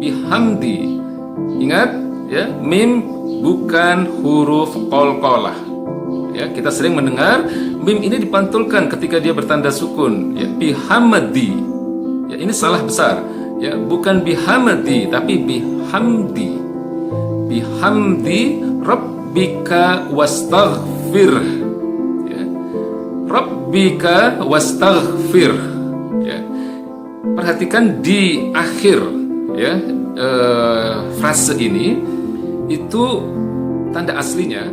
bihamdi. Ingat ya, mim bukan huruf qalqalah. Ya, kita sering mendengar mim ini dipantulkan ketika dia bertanda sukun, ya, bihamdi. Ya, ini salah besar. Ya, bukan bihamdi tapi bihamdi. Bihamdi rabbika wastaghfir. Ya. Rabbika wastaghfir. Ya. Perhatikan di akhir ya frase ini itu tanda aslinya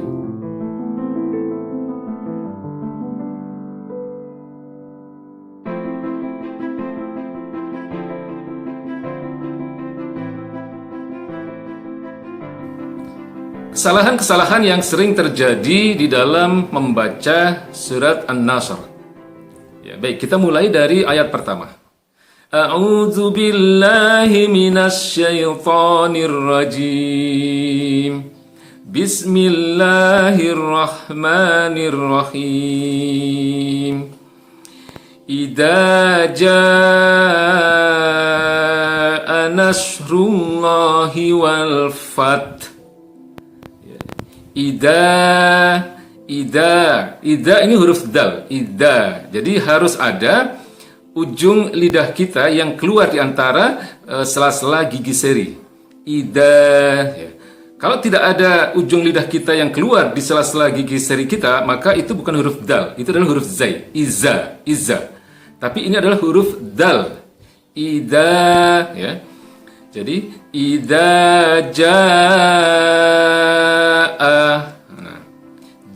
kesalahan-kesalahan yang sering terjadi di dalam membaca surat An-Nasr. Ya, baik, kita mulai dari ayat pertama. A'udzu billahi minasy syaithanir rajim. Bismillahirrahmanirrahim. Idza jaa nasrullahi wal fath. Ida ini huruf dal, ida. Jadi harus ada ujung lidah kita yang keluar di antara sela-sela gigi seri. Ida. Ya. Kalau tidak ada ujung lidah kita yang keluar di sela-sela gigi seri kita, maka itu bukan huruf dal, itu adalah huruf zai, iza. Tapi ini adalah huruf dal, ida. Ya. Jadi ida jaa. Nah,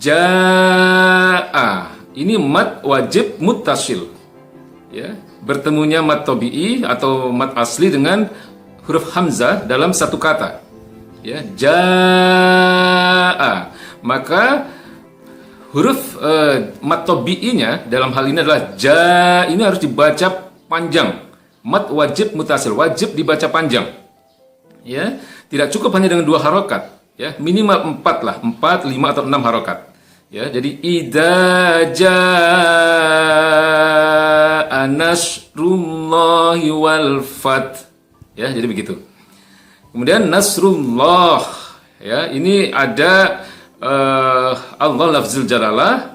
jaa. Ini mad wajib muttasil. Ya, bertemunya mad tabi'i atau mad asli dengan huruf hamzah dalam satu kata. Ya, jaa. Maka huruf mad tabi'inya dalam hal ini adalah ja, ini harus dibaca panjang. Mad wajib mutasil, wajib dibaca panjang. Ya, tidak cukup hanya dengan 2 harokat. Ya, minimal 4 lah, 4, 5 atau 6 harokat. Ya, jadi idza jaa nasrullahi wal fath. Ya, jadi begitu. Kemudian nasrullah. Ya, ini ada Allah lafzul jalalah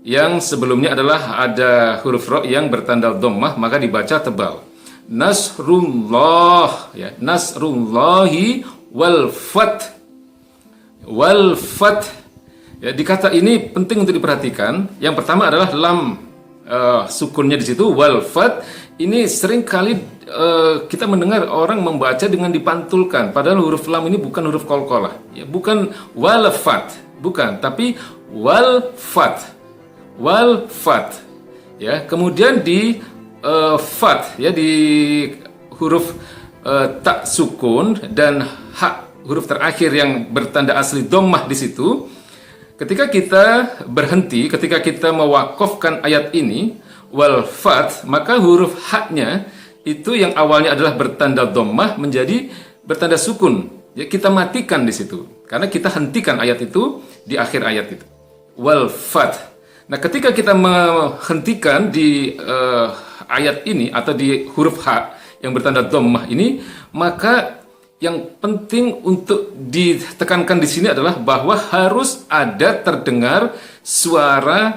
yang sebelumnya adalah ada huruf ro yang bertanda dhammah, maka dibaca tebal. Nasrullah, ya, nasrullahi wal fath. Wal fath. Ya, di kata ini penting untuk diperhatikan. Yang pertama adalah lam sukunnya di situ, wal fath. Ini sering kali kita mendengar orang membaca dengan dipantulkan, padahal huruf lam ini bukan huruf qalqalah, ya, bukan wal fath, bukan, tapi wal fath. Wal fath. Ya, kemudian di fath, ya, di huruf tak sukun dan hak huruf terakhir yang bertanda asli dhammah di situ. Ketika kita berhenti, ketika kita mewakafkan ayat ini wal fath, maka huruf haknya itu yang awalnya adalah bertanda dhammah menjadi bertanda sukun. Ya, kita matikan di situ karena kita hentikan ayat itu di akhir ayat itu. Wal fath. Nah, ketika kita menghentikan di ayat ini atau di huruf ha yang bertanda dhammah ini, maka yang penting untuk ditekankan di sini adalah bahwa harus ada terdengar suara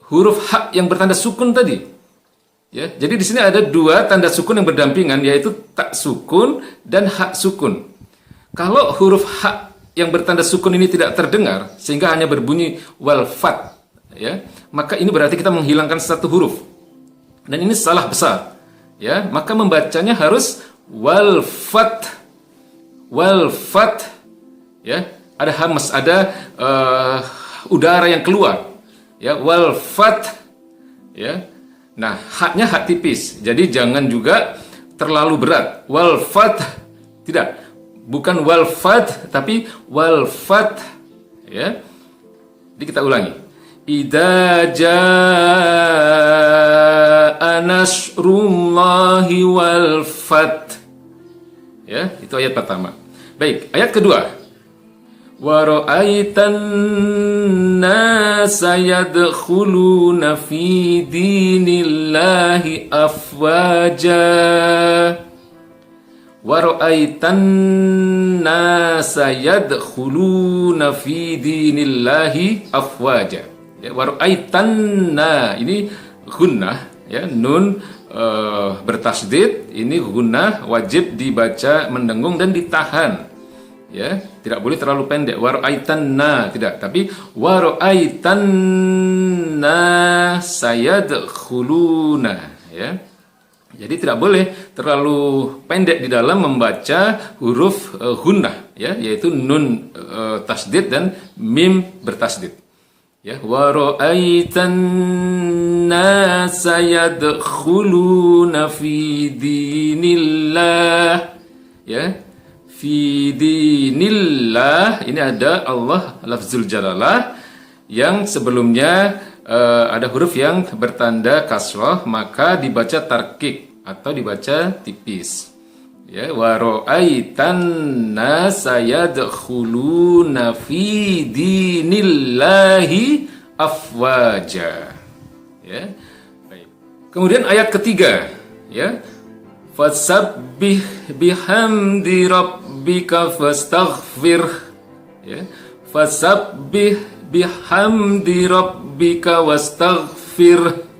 huruf ha yang bertanda sukun tadi. Ya, jadi di sini ada 2 tanda sukun yang berdampingan, yaitu tak sukun dan hak sukun. Kalau huruf ha yang bertanda sukun ini tidak terdengar sehingga hanya berbunyi wal fath, ya, maka ini berarti kita menghilangkan satu huruf. Dan ini salah besar. Ya, maka membacanya harus wal fath. Wal fath, ya, ada hamas, ada udara yang keluar, ya, wal fath, ya. Nah, haknya hak tipis, jadi jangan juga terlalu berat. Wal fath, tidak, bukan wal fath, tapi wal fath, ya. Jadi kita ulangi. Idza jaa nasrullahi wal fath. Ya, itu ayat pertama. Baik, ayat kedua. Wa ra'aitan nasa yadkhuluna fi dinillahi afwaja. wa ra'aitan nasa yadkhuluna fi dinillahi afwaja. Ya, wa ra'aitanna ini gunnah, ya, nun bertasdid, ini gunnah wajib dibaca mendengung dan ditahan. Ya, tidak boleh terlalu pendek. Wa ra'aitanna tidak, tapi wa ra'aitanna sayadkhuluna, ya. Jadi tidak boleh terlalu pendek di dalam membaca huruf gunnah, ya, yaitu nun tasdid dan mim bertasdid. Ya, wa ra'aitan nasa yadkhuluna fi dinillah. Ya, fi dinillah ini ada Allah lafzul jalalah yang sebelumnya ada huruf yang bertanda kasrah, maka dibaca tarkik atau dibaca tipis. Ya, wa ra'aitan nasa yadkhuluna fi dinillahi afwaja. Ya. Baik. Kemudian ayat ketiga, ya. Fasabbih bihamdi rabbika fastaghfir. Ya. Fasabbih bihamdi rabbika wastaghfir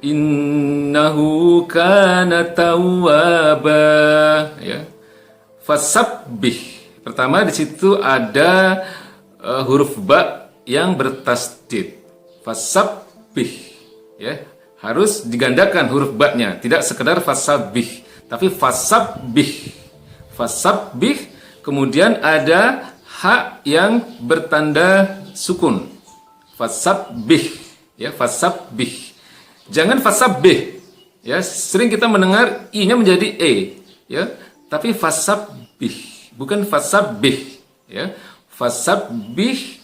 innahu kana tawwaba. Ya. Fasabbih. Pertama di situ ada huruf ba yang bertasdid. Fasabbih. Ya. Harus digandakan huruf ba-nya, tidak sekedar fasabbih, tapi fasabbih. Fasabbih, kemudian ada ha yang bertanda sukun. Fasabbih, ya, fasabbih. Jangan fasabbih. Ya, sering kita mendengar i-nya menjadi e, ya, tapi fasabbih, bukan fasabbih, ya. Fasabbih.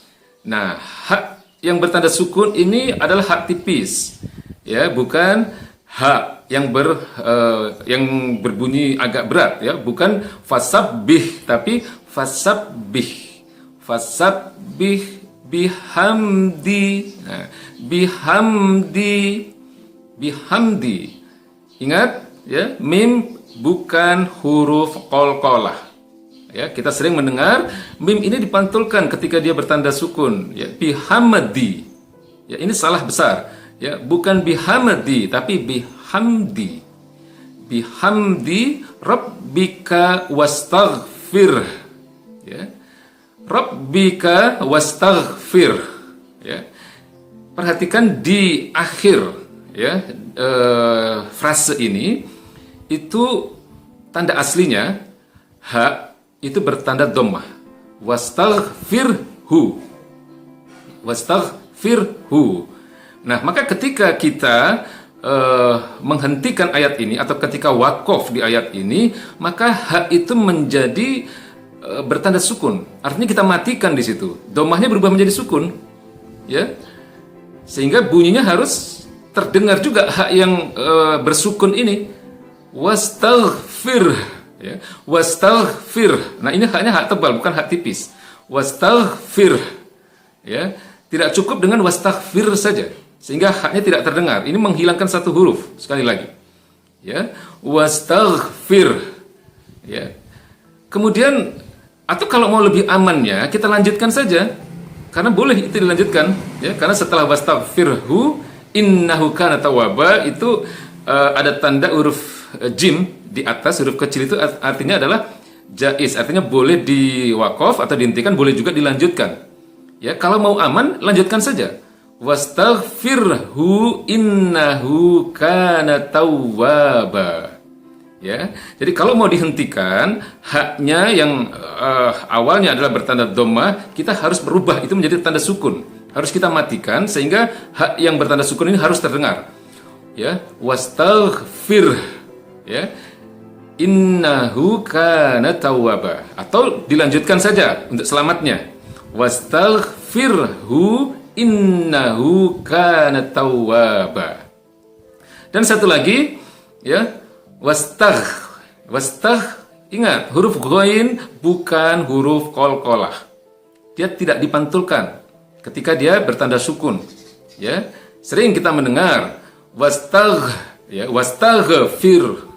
Nah, ha yang bertanda sukun ini adalah hak tipis. Ya, bukan ha yang berbunyi agak berat, ya, bukan fasabbih tapi fasabbih. Fasabbih bihamdi. Nah, bihamdi. Ingat, ya, mim bukan huruf qalqalah. Ya, kita sering mendengar mim ini dipantulkan ketika dia bertanda sukun, ya, bihamdi. Ya, ini salah besar. Ya, bukan bihamdi tapi bihamdi. Bihamdi rabbika wastaghfir. Ya. Rabbika wastaghfir. Ya. Perhatikan di akhir, ya, frase ini itu tanda aslinya ha itu bertanda dhammah. Wastaghfirhu. Wastaghfirhu. Nah, maka ketika kita menghentikan ayat ini atau ketika wakof di ayat ini, maka ha itu menjadi bertanda sukun. Artinya kita matikan di situ. Dhammahnya berubah menjadi sukun, ya. Sehingga bunyinya harus terdengar juga ha yang bersukun ini. Wastaghfir, ya. Wastaghfir. Nah, ini haknya hak tebal, bukan hak tipis. Wastaghfir, ya. Tidak cukup dengan wastaghfir saja, sehingga haknya tidak terdengar. Ini menghilangkan satu huruf. Sekali lagi, ya, wastaghfir, ya. Kemudian, atau kalau mau lebih amannya, kita lanjutkan saja, karena boleh itu dilanjutkan, ya. Karena setelah wastaghfirhu innahu kana tawwaba itu ada tanda huruf jim di atas, huruf kecil itu artinya adalah jaiz, artinya boleh diwakaf atau dihentikan, boleh juga dilanjutkan. Ya, kalau mau aman, lanjutkan saja. Wastaghfirhu innahu kana tawwaba. Ya. Jadi kalau mau dihentikan, haknya yang awalnya adalah bertanda dhammah, kita harus berubah itu menjadi tanda sukun. Harus kita matikan sehingga hak yang bertanda sukun ini harus terdengar. Ya, wastaghfir, ya. Innahu kana tawwaba. Atau dilanjutkan saja untuk selamatnya. Wastaghfirhu innahu kana tawwaba. Dan satu lagi, ya, wastagh. Ingat, huruf ghain bukan huruf qalqalah. Dia tidak dipantulkan ketika dia bertanda sukun. Ya, sering kita mendengar wastagh, ya, wastaghfir.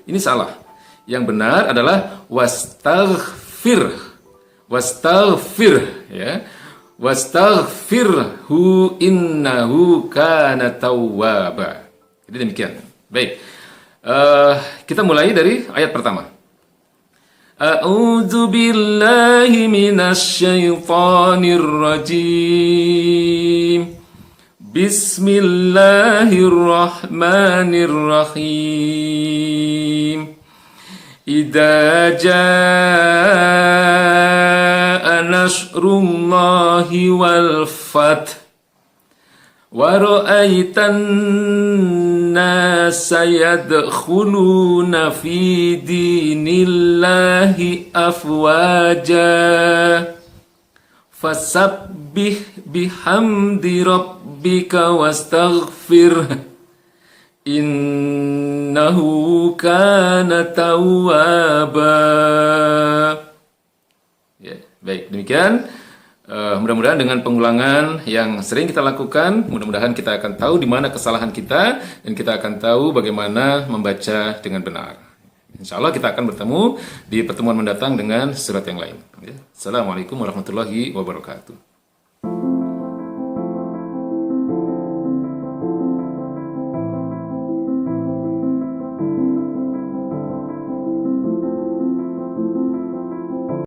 Ini salah. Yang benar adalah wastaghfir. Wastaghfir, ya. Wastaghfirhu innahu kana tawwaba. Jadi demikian. Baik. Kita mulai dari ayat pertama. A'udzu billahi minasy syaithanir rajim. Bismillahirrahmanirrahim. Idza jaa nasrullahi wal fath wa ra'aitan nasa yadkhuluna fi dinillahi afwaja fasabbih bihamdi rabbika wastaghfir innahu kana tawwaba. Ya, baik, demikian. Mudah-mudahan dengan pengulangan yang sering kita lakukan, mudah-mudahan kita akan tahu di mana kesalahan kita dan kita akan tahu bagaimana membaca dengan benar. Insya Allah kita akan bertemu di pertemuan mendatang dengan surat yang lain. Assalamualaikum warahmatullahi wabarakatuh.